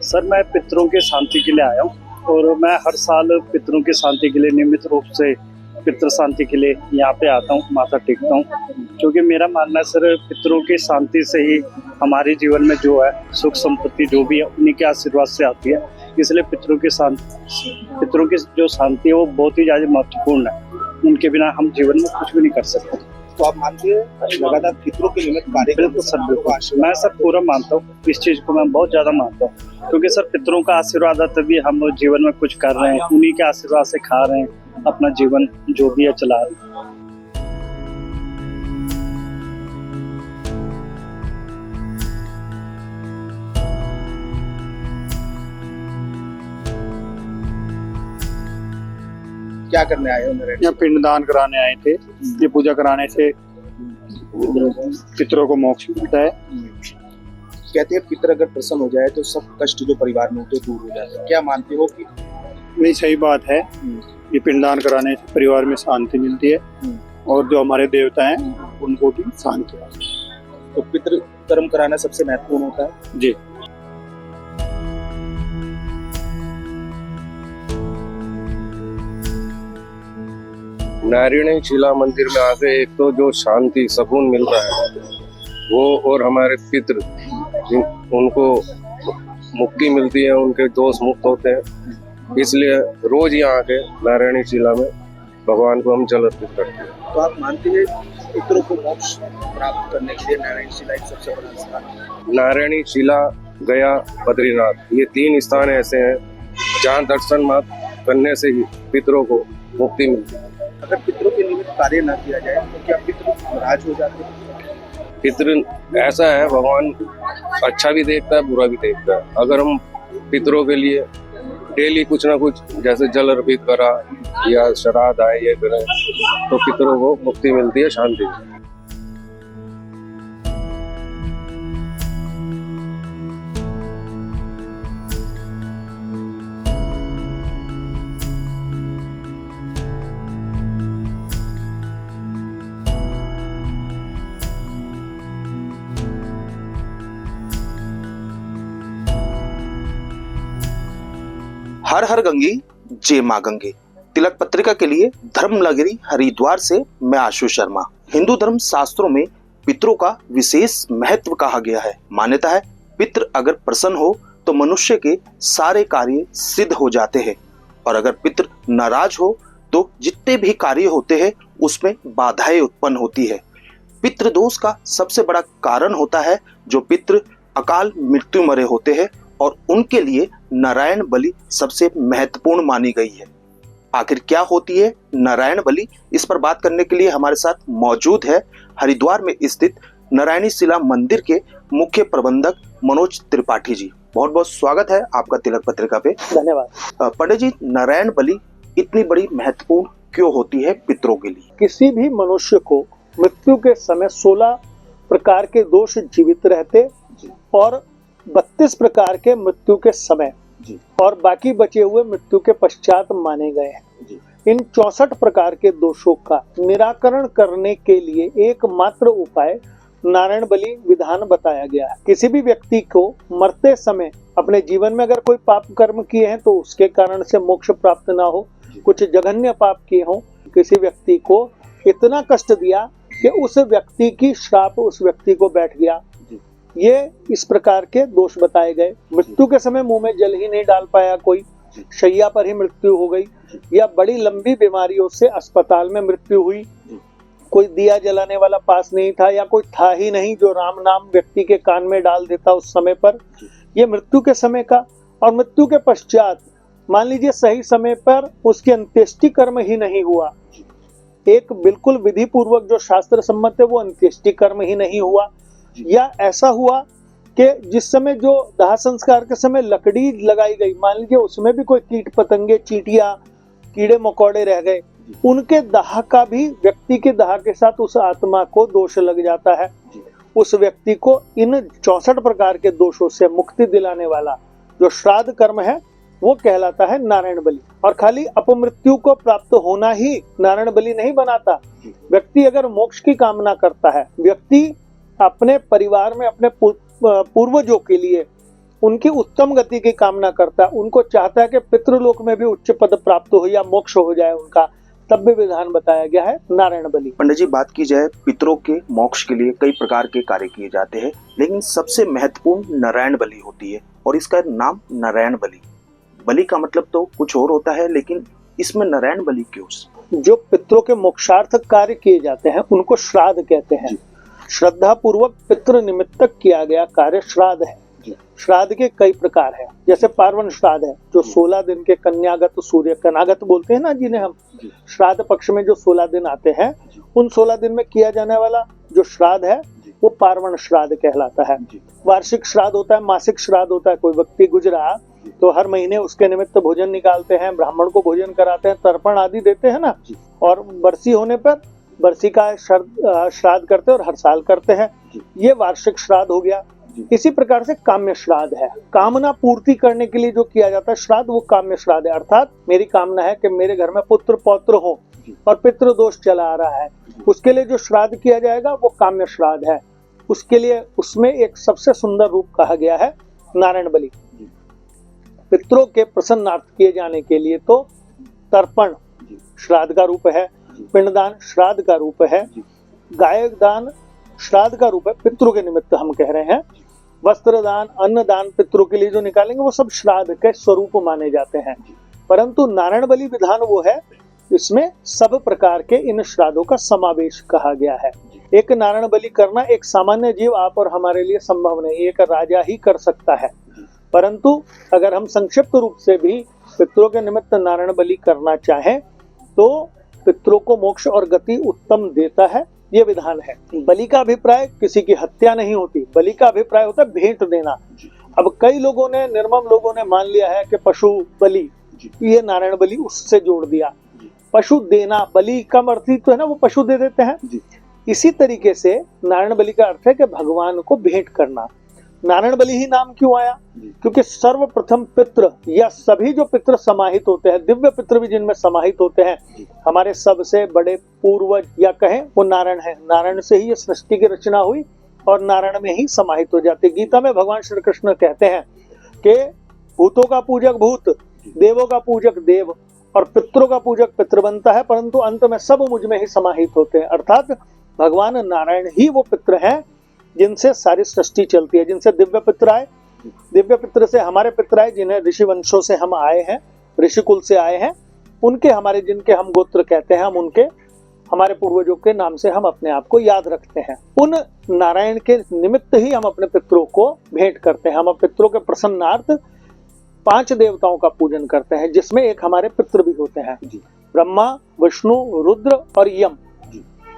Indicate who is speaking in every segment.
Speaker 1: Sir मैं पितरों के शांति के लिए आया हूँ और मैं हर साल पितरों की शांति के लिए नियमित रूप से पितृ शांति के लिए यहाँ पे आता हूँ, माथा टेकता हूँ, क्योंकि मेरा मानना है सर पितरों की शांति से ही हमारे जीवन में जो है सुख संपत्ति जो भी है उन्हीं के आशीर्वाद से आती है। इसलिए पितरों की जो शांति है वो बहुत ही ज़्यादा महत्वपूर्ण है। उनके बिना हम जीवन में कुछ भी नहीं कर सकते।
Speaker 2: तो आप मानते हैं लगातार पितरों के निमित्त कार्य?
Speaker 1: बिल्कुल सर, बिल्कुल मैं सर पूरा मानता हूँ, इस चीज़ को मैं बहुत ज़्यादा मानता हूँ, क्योंकि सर पितरों का आशीर्वाद है तभी हम जीवन में कुछ कर रहे हैं, उन्हीं के आशीर्वाद से खा रहे हैं, अपना जीवन जो भी है चला रहे हैं।
Speaker 2: क्या करने आए हो? मेरे
Speaker 3: यहाँ पिंडदान कराने आए थे। ये पूजा कराने से पितरों को मोक्ष मिलता है।
Speaker 2: कहते हैं पितर अगर प्रसन्न हो जाए तो सब कष्ट जो परिवार में होते दूर हो जाते हैं। क्या मानते हो कि
Speaker 3: नहीं? सही बात है। ये पिंडदान कराने से परिवार में शांति मिलती है और जो हमारे देवता हैं उनको भी शांति मिलती है।
Speaker 2: तो पितृ कर्म कराना सबसे महत्वपूर्ण होता है
Speaker 3: जी।
Speaker 4: नारायणी शिला मंदिर में आके एक तो जो शांति सुकून मिल रहा है वो, और हमारे पितृ उनको मुक्ति मिलती है, उनके दोष मुक्त होते हैं। इसलिए रोज यहाँ आके नारायणी शिला में भगवान को हम जल अर्पित करते हैं।
Speaker 2: तो आप मानते हैं पितरों को मोक्ष प्राप्त करने के लिए नारायणी शिला एक सबसे बड़ा स्थान है?
Speaker 4: नारायणी शिला, गया, बद्रीनाथ, ये 3 स्थान ऐसे हैं जहाँ दर्शन मात्र करने से ही पितरों को मुक्ति मिलती है।
Speaker 2: अगर पितरों के निमित्त कार्य न किया जाए तो क्या पितृ नाराज हो जाते हैं?
Speaker 4: पितृ ऐसा है, भगवान अच्छा भी देखता है बुरा भी देखता है। अगर हम पितरों के लिए डेली कुछ ना कुछ जैसे जल अर्पित करा या श्राद्ध आए ये करें तो पितरों को मुक्ति मिलती है, शांति।
Speaker 2: हर हर गंगे जय मां गंगे। तिलक पत्रिका के लिए धर्मनगरी हरिद्वार से मैं आशु शर्मा। हिंदू धर्म शास्त्रों में पितरों का विशेष महत्व कहा गया है। मान्यता है पितृ अगर प्रसन्न हो तो मनुष्य के सारे कार्य सिद्ध हो जाते हैं, और अगर पितृ नाराज हो तो जितने भी कार्य होते हैं उसमें बाधाएं उत्पन्न होती है। पितृ दोष का सबसे बड़ा कारण होता है जो पितृ अकाल मृत्यु मरे होते हैं, और उनके लिए नारायण बलि सबसे महत्वपूर्ण मानी गई है। आखिर क्या होती है नारायण बलि, इस पर बात करने के लिए हमारे साथ मौजूद है हरिद्वार में स्थित नारायणी शिला मंदिर के मुख्य प्रबंधक मनोज त्रिपाठी जी। बहुत बहुत स्वागत है आपका तिलक पत्रिका पे।
Speaker 5: धन्यवाद।
Speaker 2: पंडित जी, नारायण बलि इतनी बड़ी महत्वपूर्ण क्यों होती है पितरों के लिए?
Speaker 5: किसी भी मनुष्य को मृत्यु के समय 16 प्रकार के दोष जीवित रहते और 32 प्रकार के मृत्यु के समय और बाकी बचे हुए मृत्यु के पश्चात माने गए हैं। इन 64 प्रकार के दोषों का निराकरण करने के लिए एकमात्र उपाय नारायण बलि विधान बताया गया है। किसी भी व्यक्ति को मरते समय अपने जीवन में अगर कोई पाप कर्म किए हैं तो उसके कारण से मोक्ष प्राप्त ना हो, कुछ जघन्य पाप किए हों, किसी व्यक्ति को इतना कष्ट दिया कि उस व्यक्ति की श्राप उस व्यक्ति को बैठ गया, ये इस प्रकार के दोष बताए गए। मृत्यु के समय मुंह में जल ही नहीं डाल पाया कोई, शैया पर ही मृत्यु हो गई, या बड़ी लंबी बीमारियों से अस्पताल में मृत्यु हुई, कोई दिया जलाने वाला पास नहीं था या कोई था ही नहीं जो राम नाम व्यक्ति के कान में डाल देता उस समय पर, ये मृत्यु के समय का। और मृत्यु के पश्चात मान लीजिए सही समय पर उसके अंत्येष्टि कर्म ही नहीं हुआ, एक बिल्कुल विधि पूर्वक जो शास्त्र सम्मत है वो अंत्येष्टि कर्म ही नहीं हुआ, या ऐसा हुआ कि जिस समय जो दाह संस्कार के समय लकड़ी लगाई गई, मान लीजिए उसमें भी कोई कीट पतंगे, चींटियां, कीड़े मकोड़े रह गए, उनके दाह का भी व्यक्ति के दाह के साथ उस आत्मा को दोष लग जाता है। उस व्यक्ति को इन 64 प्रकार के दोषों से मुक्ति दिलाने वाला जो श्राद्ध कर्म है वो कहलाता है नारायण बलि। और खाली अपमृत्यु को प्राप्त होना ही नारायण बलि नहीं बनाता। व्यक्ति अगर मोक्ष की कामना करता है, व्यक्ति अपने परिवार में अपने पूर्वजों के लिए उनकी उत्तम गति की कामना करता है, उनको चाहता है कि पितृलोक में भी उच्च पद प्राप्त हो या मोक्ष हो जाए उनका, तब भी विधान बताया गया है नारायण बलि।
Speaker 2: पंडित जी, बात की जाए पितरों के मोक्ष के लिए कई प्रकार के कार्य किए जाते हैं, लेकिन सबसे महत्वपूर्ण नारायण बलि होती है और इसका नाम नारायण बलि। बलि का मतलब तो कुछ और होता है, लेकिन इसमें नारायण बलि क्यों?
Speaker 5: जो पितरों के मोक्षार्थ कार्य किए जाते हैं उनको श्राद्ध कहते हैं। श्रद्धा पूर्वक पितृ निमित्तक किया गया कार्य श्राद्ध है। श्राद्ध के कई प्रकार हैं, जैसे पार्वन श्राद्ध है जो 16 दिन के कन्यागत सूर्य कनागत बोलते हैं ना, जिन्हें हम श्राद्ध पक्ष में जो 16 दिन आते हैं, उन 16 दिन में किया जाने वाला जो श्राद्ध है वो पार्वन श्राद्ध कहलाता है। वार्षिक श्राद्ध होता है, मासिक श्राद्ध होता है। कोई व्यक्ति गुजरा तो हर महीने उसके निमित्त भोजन निकालते हैं, ब्राह्मण को भोजन कराते हैं, तर्पण आदि देते हैं ना, और बरसी होने पर बरसी का श्राद्ध करते हैं और हर साल करते हैं। ये वार्षिक श्राद्ध हो गया। इसी प्रकार से काम्य श्राद्ध है, कामना पूर्ति करने के लिए जो किया जाता है श्राद्ध, वो काम्य श्राद्ध है। अर्थात मेरी कामना है कि मेरे घर में पुत्र पौत्र हो और पितृ दोष चला आ रहा है, उसके लिए जो श्राद्ध किया जाएगा वो काम्य श्राद्ध है। उसके लिए उसमें एक सबसे सुंदर रूप कहा गया है नारायण बलि। पितरों के प्रसन्नार्थ किए जाने के लिए तो तर्पण श्राद्ध का रूप है, पिंडदान श्राद्ध का रूप है, गाय दान श्राद्ध का रूप है, पितरों के निमित्त हम कह रहे हैं। वस्त्र दान, अन्न दान पितरों के लिए जो निकालेंगे वो सब श्राद्ध के स्वरूप माने जाते हैं। परंतु नारायण बलि विधान वो है, इसमें सब प्रकार के इन श्राद्धों का समावेश कहा गया है। एक नारायण बलि करना एक सामान्य जीव आप और हमारे लिए संभव नहीं, एक राजा ही कर सकता है। परंतु अगर हम संक्षिप्त रूप से भी पितरों के निमित्त नारायण बलि करना चाहें तो पितरों को मोक्ष और गति उत्तम देता है, ये विधान है। बलि का अभिप्राय किसी की हत्या नहीं होती, बलि का अभिप्राय होता है भेंट देना। अब कई लोगों ने, निर्मम लोगों ने मान लिया है कि पशु बलि, ये नारायण बलि उससे जोड़ दिया। पशु देना, बलि का अर्थ ही तो है ना, वो पशु दे देते हैं। इसी तरीके से नारायण बलि का अर्थ है कि भगवान को भेंट करना। नारायण बलि ही नाम क्यों आया? क्योंकि सर्वप्रथम पितृ या सभी जो पितृ समाहित होते हैं, दिव्य पितृ भी जिनमें समाहित होते हैं, हमारे सबसे बड़े पूर्वज या कहें वो नारायण है। नारायण से ही ये सृष्टि की रचना हुई और नारायण में ही समाहित हो जाती। गीता में भगवान श्री कृष्ण कहते हैं कि भूतों का पूजक भूत, देवों का पूजक देव और पितरों का पूजक पितृ बनता है, परंतु अंत में सब मुझ में ही समाहित होते हैं। अर्थात भगवान नारायण ही वो पितृ हैं जिनसे सारी सृष्टि चलती है, जिनसे दिव्य पितृ आए, दिव्य पितृ से हमारे पितृ आए, जिन्हें ऋषि वंशों से हम आए हैं, ऋषि कुल से आए हैं, उनके हमारे जिनके हम गोत्र कहते हैं, हम उनके हमारे पूर्वजों के नाम से हम अपने आप को याद रखते हैं। उन नारायण के निमित्त ही हम अपने पितरों को भेंट करते हैं। हम पितरों के प्रसन्नार्थ 5 देवताओं का पूजन करते हैं, जिसमें एक हमारे पितृ भी होते हैं, ब्रह्मा, विष्णु, रुद्र और यम।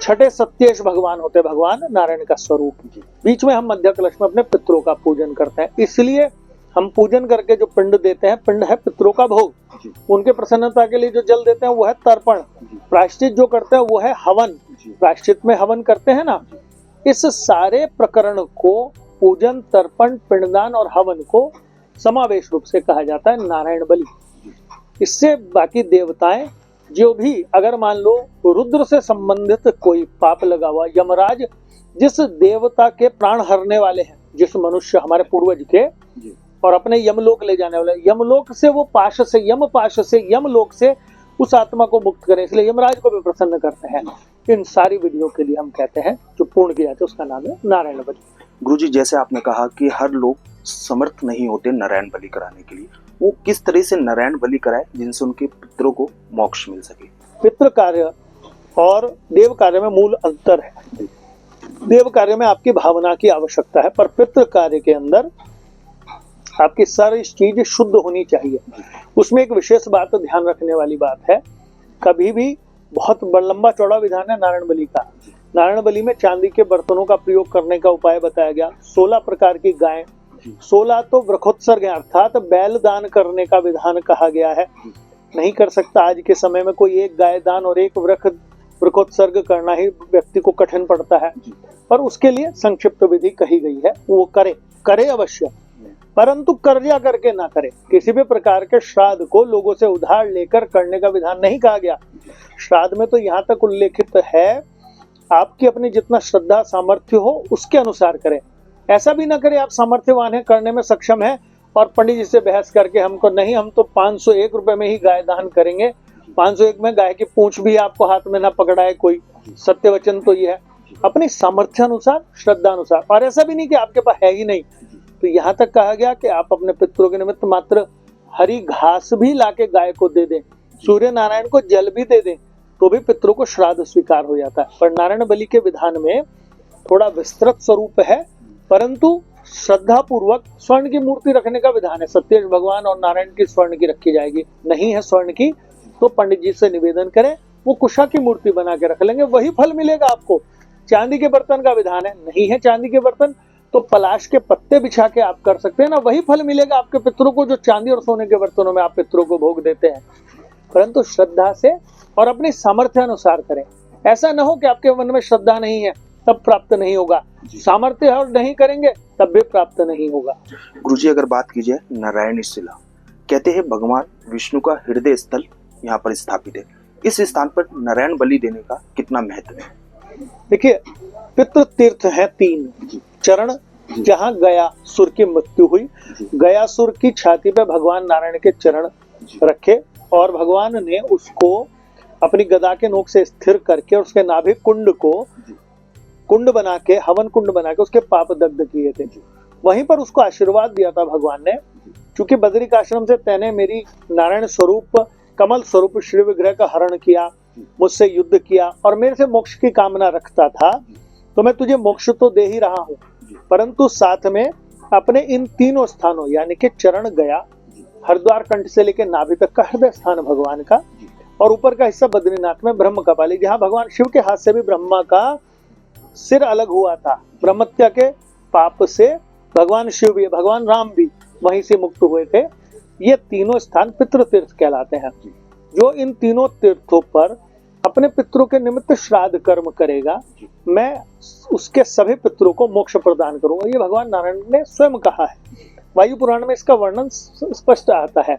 Speaker 5: छठे सत्येश भगवान होते हैं, भगवान नारायण का स्वरूप। बीच में हम मध्य कलश में अपने पितरों का पूजन करते हैं। इसलिए हम पूजन करके जो पिंड देते हैं, पिंड है पितरों का भोग। उनके प्रसन्नता के लिए जो जल देते हैं वो है तर्पण। प्रायश्चित जो करते हैं वो है हवन, प्रायश्चित में हवन करते हैं ना। इस सारे प्रकरण को, पूजन, तर्पण, पिंडदान और हवन को समावेश रूप से कहा जाता है नारायण बलि। इससे बाकी देवताएं जो भी, अगर मान लो रुद्र से संबंधित कोई पाप लगा हुआ, यमराज जिस देवता के प्राण हरने वाले हैं, जिस मनुष्य हमारे पूर्वज के, और अपने यमलोक ले जाने वाले, यमलोक से वो पाश से, यम पाश से, यमलोक से उस आत्मा को मुक्त करें, इसलिए यमराज को भी प्रसन्न करते हैं। इन सारी विधियों के लिए हम कहते हैं जो पूर्ण किया जाता है उसका नाम है नारायण बलि।
Speaker 2: गुरुजी, जैसे आपने कहा कि हर लोग समर्थ नहीं होते नारायण बलि कराने के लिए, वो किस तरह से नारायण बलि कराए जिनसे उनके पितरों को मोक्ष मिल सके?
Speaker 5: पितृ कार्य और देव कार्य में मूल अंतर है। देव कार्य में आपकी भावना की आवश्यकता है, पर पितृ कार्य के अंदर आपकी सारी चीज शुद्ध होनी चाहिए। उसमें एक विशेष बात, ध्यान रखने वाली बात है, कभी भी बहुत लंबा चौड़ा विधान है नारायण बलि का। नारायण बलि में चांदी के बर्तनों का प्रयोग करने का उपाय बताया गया। 16 प्रकार की गायें, 16 तो वृक्षोत्सर्ग है, अर्थात बैल दान करने का विधान कहा गया है। नहीं कर सकता आज के समय में कोई एक गाय दान और एक वृक्षोत्सर्ग करना ही व्यक्ति को कठिन पड़ता है, पर उसके लिए संक्षिप्त विधि कही गई है, वो करे अवश्य, परंतु कर्जा करके ना करे। किसी भी प्रकार के श्राद्ध को लोगों से उधार लेकर करने का विधान नहीं कहा गया। श्राद्ध में तो यहाँ तक उल्लेखित है, आपकी अपनी जितना श्रद्धा सामर्थ्य हो उसके अनुसार करें। ऐसा भी ना करें आप सामर्थ्यवान है, करने में सक्षम है, और पंडित जी से बहस करके हमको नहीं, हम तो 501 रुपए में ही गाय दान करेंगे, 501 में गाय की पूंछ भी आपको हाथ में ना पकड़ाए कोई, सत्य वचन तो ये है। अपनी सामर्थ्य अनुसार, श्रद्धा अनुसार, और ऐसा भी नहीं कि आपके पास है ही नहीं। तो यहाँ तक कहा गया कि आप अपने पितरों के निमित्त मात्र हरी घास भी लाके गाय को दे दें, सूर्य नारायण को जल भी दे दें, तो भी पितरों को श्राद्ध स्वीकार हो जाता है। पर नारायण बलि के विधान में थोड़ा विस्तृत स्वरूप है, परंतु श्रद्धा पूर्वक स्वर्ण की मूर्ति रखने का विधान है। सत्येश भगवान और नारायण की स्वर्ण की रखी जाएगी, नहीं है स्वर्ण की तो पंडित जी से निवेदन करें, वो कुशा की मूर्ति बना के रख लेंगे, वही फल मिलेगा आपको। चांदी के बर्तन का विधान है, नहीं है चांदी के बर्तन तो पलाश के पत्ते बिछा के आप कर सकते हैं ना, वही फल मिलेगा आपके पितरों को जो चांदी और सोने के बर्तनों में आप पितरों को भोग देते हैं। परंतु श्रद्धा से और अपनी सामर्थ्य अनुसार करें। ऐसा न हो कि आपके मन में श्रद्धा नहीं है तब प्राप्त नहीं होगा, सामर्थ्य और नहीं करेंगे तब भी प्राप्त नहीं होगा।
Speaker 2: गुरुजी अगर बात की जाए नारायणी शिला, कहते हैं भगवान विष्णु का हृदय स्थल यहाँ पर स्थापित है, इस स्थान पर नारायण बलि देने का कितना महत्व है?
Speaker 5: देखिए, पितृ तीर्थ है 3 चरण, जहाँ गयासुर की मृत्यु हुई, गयासुर की छाती पे भगवान नारायण के चरण रखे और भगवान ने उसको अपनी गदा के नोक से स्थिर करके और उसके नाभि कुंड को कुंड बना के, हवन कुंड बना के उसके पाप दग्ध किए थे। वहीं पर उसको आशीर्वाद दिया था भगवान ने, क्योंकि बद्रिक आश्रम से तैने मेरी नारायण स्वरूप कमल स्वरूप श्री विग्रह का हरण किया, मुझसे युद्ध किया और मेरे से मोक्ष की कामना रखता था, तो मैं तुझे मोक्ष तो दे ही रहा हूँ, परंतु साथ में अपने इन 3 स्थानों यानी कि चरण गया, हरिद्वार कंठ से लेकर नाभि तक का हृदय स्थान भगवान का, और ऊपर का हिस्सा बद्रीनाथ में ब्रह्म कपाली, जहाँ भगवान शिव के हाथ से भी ब्रह्मा का सिर अलग हुआ था। ब्रह्मत्या के पाप से भगवान शिव भी, भगवान राम भी वहीं से मुक्त हुए थे। ये 3 स्थान पितृ तीर्थ कहलाते हैं। जो इन 3 तीर्थों पर अपने पितरों के निमित्त श्राद्ध कर्म करेगा, मैं उसके सभी पितरों को मोक्ष प्रदान करूंगा, ये भगवान नारायण ने स्वयं कहा है। वायु पुराण में इसका वर्णन स्पष्ट आता है।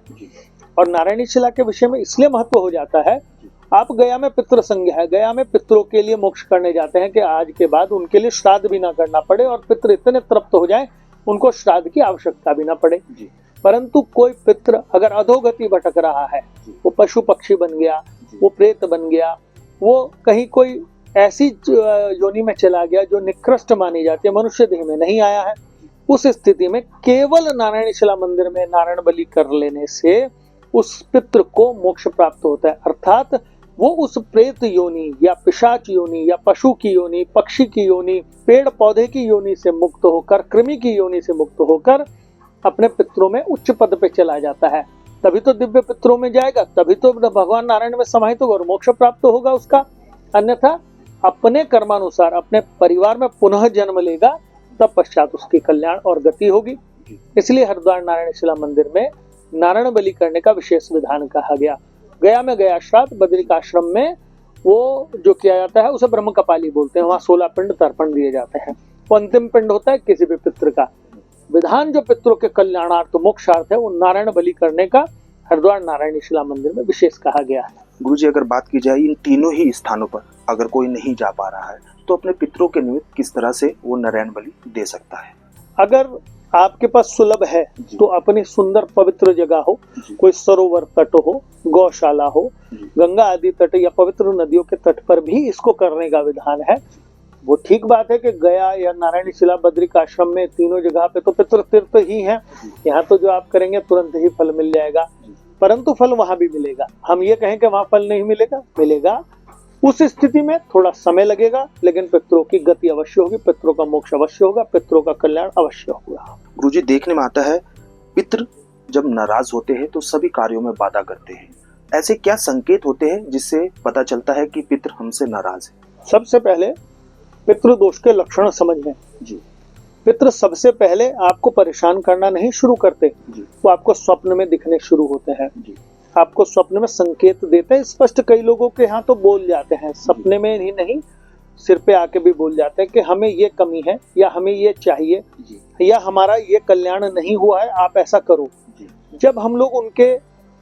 Speaker 5: और नारायणी शिला के विषय में इसलिए महत्व हो जाता है, आप गया में पितृ संज्ञा है, गया में पितरों के लिए मोक्ष करने जाते हैं कि आज के बाद उनके लिए श्राद्ध भी ना करना पड़े और पितृ इतने तृप्त हो जाएं उनको श्राद्ध की आवश्यकता भी ना पड़े। परंतु कोई पितृ अगर अधोगति भटक रहा है, वो पशु पक्षी बन गया, वो प्रेत बन गया, वो कहीं कोई ऐसी योनि में चला गया जो निकृष्ट मानी जाती है, मनुष्य देह में नहीं आया है, उस स्थिति में केवल नारायण शिला मंदिर में नारायण बलि कर लेने से उस पितृ को मोक्ष प्राप्त होता है। अर्थात वो उस प्रेत योनि या पिशाच योनि या पशु की योनि, पक्षी की योनि, पेड़ पौधे की योनि से मुक्त होकर, कृमि की योनि से मुक्त होकर अपने पितरों में उच्च पद पे चला जाता है। तभी तो दिव्य पितरों में जाएगा, तभी तो भगवान नारायण में समाहित होगा और मोक्ष प्राप्त होगा उसका। अन्यथा अपने कर्मानुसार अपने परिवार में पुनः जन्म लेगा, तब पश्चात उसकी कल्याण और गति होगी। इसलिए हरिद्वार नारायण शिला मंदिर में नारायण बलि करने का विशेष विधान कहा गया। गया में गया श्राद्ध, बद्रिक आश्रम में वो जो किया जाता है उसे ब्रह्म कपाली बोलते हैं, वहाँ 16 पिंड तर्पण दिए जाते हैं। वो अंतिम पिंड होता है किसी भी पितृ का। विधान जो पितरों के कल्याणार्थ मोक्षार्थ है, वो नारायण बलि करने का हरिद्वार नारायणी शिला मंदिर में विशेष कहा गया है।
Speaker 2: गुरुजी अगर बात की जाए इन तीनों ही स्थानों पर अगर कोई नहीं जा पा रहा है तो अपने पितरों के निमित्त किस तरह से वो नारायण बलि दे सकता है?
Speaker 5: अगर आपके पास सुलभ है तो अपनी सुंदर पवित्र जगह हो, कोई सरोवर तट हो, गौशाला हो, गंगा आदि तट या पवित्र नदियों के तट पर भी इसको करने का विधान है। वो ठीक बात है कि गया या नारायणी शिला बद्रिक आश्रम में तीनों जगह पे तो पितृ तीर्थ ही हैं, यहाँ तो जो आप करेंगे तुरंत ही फल मिल जाएगा, परंतु फल वहां भी मिलेगा। हम ये कहें कि वहां फल नहीं मिलेगा, मिलेगा। उस स्थिति में थोड़ा समय लगेगा, लेकिन पितरों की गति अवश्य होगी, पितरों का मोक्ष अवश्य होगा, पितरों का कल्याण अवश्य होगा।
Speaker 2: गुरुजी देखने में आता है पितृ जब नाराज होते हैं तो सभी कार्यों में बाधा करते हैं, ऐसे क्या संकेत होते हैं जिससे पता चलता है कि पितृ हमसे नाराज है?
Speaker 5: सबसे पहले पितृ दोष के लक्षण समझें जी। पितृ सबसे पहले आपको परेशान करना नहीं शुरू करते, वो आपको स्वप्न में दिखने शुरू होते हैं, आपको स्वप्न में संकेत देते हैं। स्पष्ट कई लोगों के यहाँ तो बोल जाते हैं, सपने में ही नहीं सिर पे आके भी बोल जाते हैं कि हमें ये कमी है या हमें ये चाहिए या हमारा ये कल्याण नहीं हुआ है, आप ऐसा करो। जब हम लोग उनके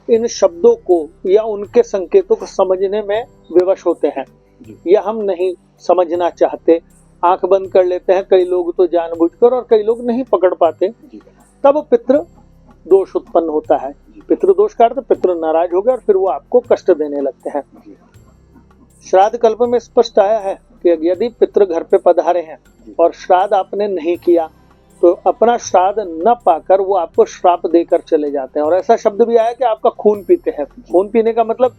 Speaker 5: इन शब्दों को या उनके संकेतों को समझने में विवश होते हैं या हम नहीं समझना चाहते, आंख बंद कर लेते हैं, कई लोग तो जानबूझकर और कई लोग नहीं पकड़ पाते, तब पितृ दोष उत्पन्न होता है। पितृदोष का अर्थ पितृ नाराज हो गए और फिर वो आपको कष्ट देने लगते हैं। श्राद्ध कल्प में स्पष्ट आया है कि यदि पितृ घर पे पधारे हैं और श्राद्ध आपने नहीं किया तो अपना श्राद्ध न पाकर वो आपको श्राप देकर चले जाते हैं। और ऐसा शब्द भी आया कि आपका खून पीते हैं। खून पीने का मतलब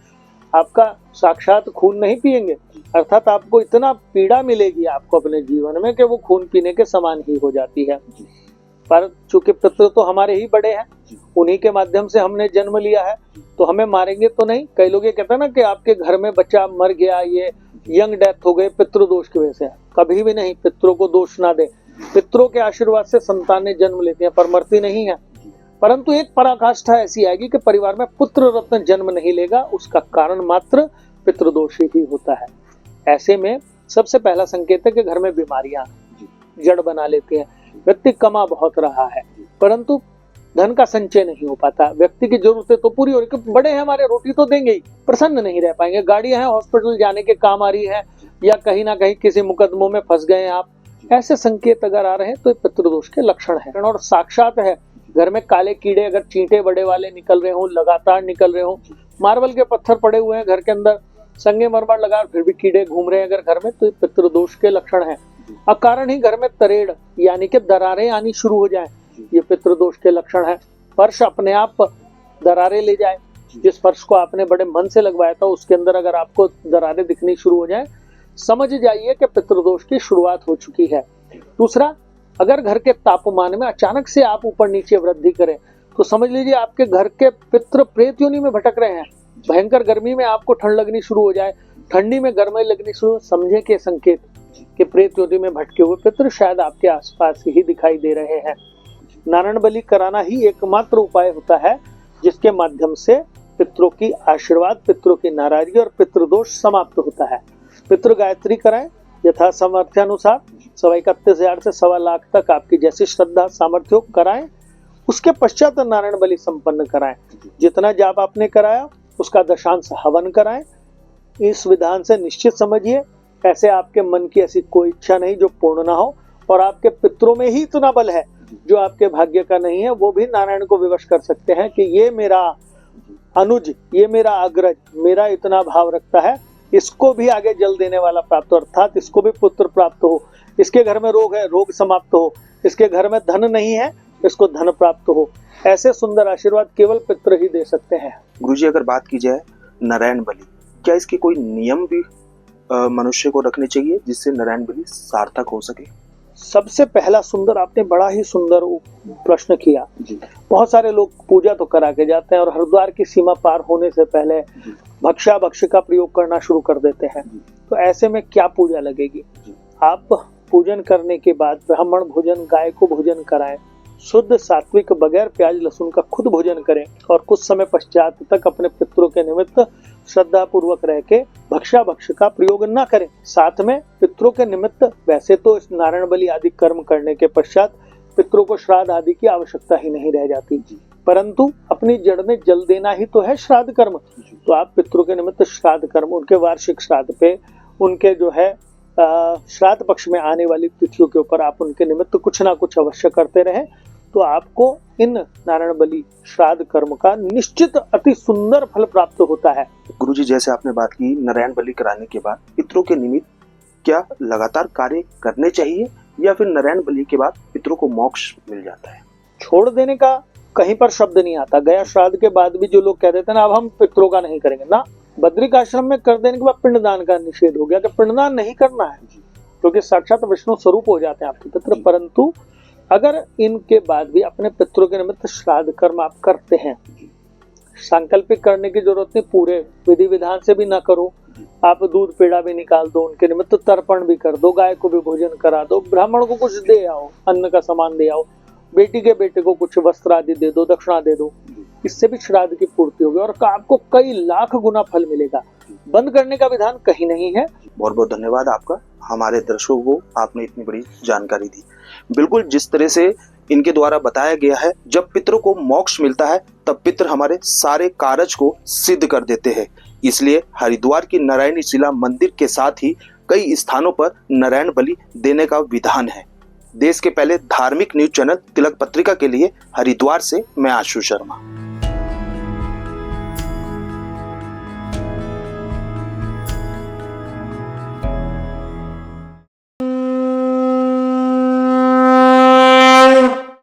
Speaker 5: आपका साक्षात खून नहीं पिएंगे, अर्थात आपको इतना पीड़ा मिलेगी आपको अपने जीवन में कि वो खून पीने के समान ही हो जाती है। पर चूंकि पितृ तो हमारे ही बड़े हैं, उन्हीं के माध्यम से हमने जन्म लिया है, तो हमें मारेंगे तो नहीं। कई लोग ये कहते हैं ना कि आपके घर में बच्चा मर गया, ये यंग डेथ हो गए पितृदोष की वजह से। कभी भी नहीं, पितरों को दोष ना दे। पितरों के आशीर्वाद से संतानें जन्म लेती हैं, पर मरती नहीं है। परंतु एक पराकाष्ठा ऐसी आएगी कि परिवार में पुत्र रत्न जन्म नहीं लेगा, उसका कारण मात्र पितृदोष ही होता है। ऐसे में सबसे पहला संकेत है कि घर में बीमारियां जड़ बना लेती हैं। व्यक्ति कमा बहुत रहा है परंतु धन का संचय नहीं हो पाता। व्यक्ति की जरूरतें तो पूरी हो रही, क्योंकि बड़े हैं हमारे, रोटी तो देंगे ही, प्रसन्न नहीं रह पाएंगे। गाड़ियां हैं, हॉस्पिटल जाने के काम आ रही है, या कहीं ना कहीं किसी मुकदमों में फंस गए आप। ऐसे संकेत अगर आ रहे हैं तो पितृदोष के लक्षण है। और साक्षात है, घर में काले कीड़े अगर चींटे बड़े वाले निकल रहे हो, लगातार निकल रहे हो, मार्बल के पत्थर पड़े हुए हैं घर के अंदर, संगमरमर लगा फिर भी कीड़े घूम रहे हैं अगर घर में, तो ये पितृदोष के लक्षण है। अकारण ही घर में तरेड़ यानी कि दरारें आनी शुरू हो जाए, ये पितृदोष के लक्षण है। फर्श अपने आप दरारें ले जाए, जिस फर्श को आपने बड़े मन से लगवाया था उसके अंदर अगर आपको दरारें दिखनी शुरू हो जाए, समझ जाइए कि पितृदोष की शुरुआत हो चुकी है। दूसरा, अगर घर के तापमान में अचानक से आप ऊपर नीचे वृद्धि करें तो समझ लीजिए आपके घर के पितृ प्रेत योनि में भटक रहे हैं। भयंकर गर्मी में आपको ठंड लगनी शुरू हो जाए, ठंडी में गर्मी लगनी शुरू, समझे के संकेत कि प्रेत योनि में भटके हुए पितृ शायद आपके आसपास ही दिखाई दे रहे हैं। नारायण बलि कराना ही एकमात्र उपाय होता है जिसके माध्यम से पितरों की आशीर्वाद, पितरों की नाराजगी और पितृदोष समाप्त होता है। पितृ गायत्री कराएं यथा सामर्थ्य अनुसार, 31,000 से 1.25 लाख तक आपकी जैसी श्रद्धा सामर्थ्य कराएं। उसके पश्चात नारायण बलि संपन्न कराएं। जितना जाप आपने कराया उसका दशांश हवन कराएं। इस विधान से निश्चित समझिए ऐसे आपके मन की ऐसी कोई इच्छा नहीं जो पूर्ण ना हो, और आपके पितरों में ही इतना बल है जो आपके भाग्य का नहीं है, वो भी नारायण को विवश कर सकते हैं कि ये मेरा अनुज, ये मेरा अग्रज मेरा इतना भाव रखता है, इसको भी आगे जल देने वाला प्राप्त हो, अर्थात इसको भी पुत्र प्राप्त हो। इसके घर में रोग है, रोग समाप्त हो। इसके घर में धन नहीं है, इसको धन प्राप्त हो। ऐसे सुंदर आशीर्वाद केवल पितृ ही दे सकते हैं।
Speaker 2: गुरुजी, अगर बात की जाए नारायण बलि, क्या इसके कोई नियम भी मनुष्य को रखने चाहिए जिससे नारायण बलि सार्थक हो सके?
Speaker 5: सबसे पहला सुंदर, आपने बड़ा ही सुंदर प्रश्न किया। बहुत सारे लोग पूजा तो करा के जाते हैं और हरिद्वार की सीमा पार होने से पहले भक्षा भक्ष्य का प्रयोग करना शुरू कर देते हैं। तो ऐसे में क्या पूजा लगेगी? आप पूजन करने के बाद ब्राह्मण भोजन, गाय को भोजन कराएं, शुद्ध सात्विक बगैर प्याज लहसुन का खुद भोजन करें और कुछ समय पश्चात तक अपने पितरों के निमित्त श्रद्धा पूर्वक रह के भक्षा भक्ष्य का प्रयोग न करें। साथ में पितरों के निमित्त वैसे तो इस नारायण बलि आदि कर्म करने के पश्चात पितरों को श्राद्ध आदि की आवश्यकता ही नहीं रह जाती, परंतु अपनी जड़ में जल देना ही तो है श्राद्ध कर्म। तो आप पितरों के निमित्त श्राद्ध कर्म, उनके वार्षिक श्राद्ध पे, उनके जो है श्राद्ध पक्ष में आने वाली तिथियों के ऊपर आप उनके निमित्त कुछ ना कुछ अवश्य करते रहें, तो आपको इन नारायण बलि श्राद्ध कर्म का निश्चित अति सुंदर फल प्राप्त होता है।
Speaker 2: गुरुजी, जैसे आपने बात की नारायण बलि कराने के बाद पितरों के निमित्त क्या लगातार कार्य करने चाहिए या फिर नारायण बलि के बाद पितरों को मोक्ष मिल जाता है?
Speaker 5: छोड़ देने का कहीं पर शब्द नहीं आता। गया श्राद्ध के बाद भी जो लोग कह देते हैं ना अब हम पितरों का नहीं करेंगे, ना, बद्रिक आश्रम में कर देने के बाद पिंडदान का निषेध हो गया कि पिंडदान नहीं करना है, क्योंकि साक्षात विष्णु स्वरूप हो जाते हैं आपके पितर। परंतु अगर इनके बाद भी अपने पितरों के निमित्त श्राद्ध कर्म आप करते हैं, सांकल्पिक करने की जरूरत नहीं, पूरे विधि विधान से भी ना करो, आप दूध पेड़ा भी निकाल दो, उनके निमित्त तर्पण भी कर दो, गाय को भी भोजन करा दो, ब्राह्मण को कुछ दे आओ, अन्न का सामान दे आओ, बेटी के बेटे को कुछ वस्त्र आदि दे दो, दक्षिणा दे दो, इससे भी श्राद्ध की पूर्ति होगी और आपको कई लाख गुना फल मिलेगा। बंद करने का विधान कहीं नहीं है।
Speaker 2: बहुत बहुत धन्यवाद आपका, हमारे दर्शकों को आपने इतनी बड़ी जानकारी दी। बिल्कुल जिस तरह से इनके द्वारा बताया गया है, जब पितरों को मोक्ष मिलता है तब पितर हमारे सारे कार्य को सिद्ध कर देते हैं। इसलिए हरिद्वार की नारायणी शिला मंदिर के साथ ही कई स्थानों पर नारायण बलि देने का विधान है। देश के पहले धार्मिक न्यूज चैनल तिलक पत्रिका के लिए हरिद्वार से मैं आशु शर्मा।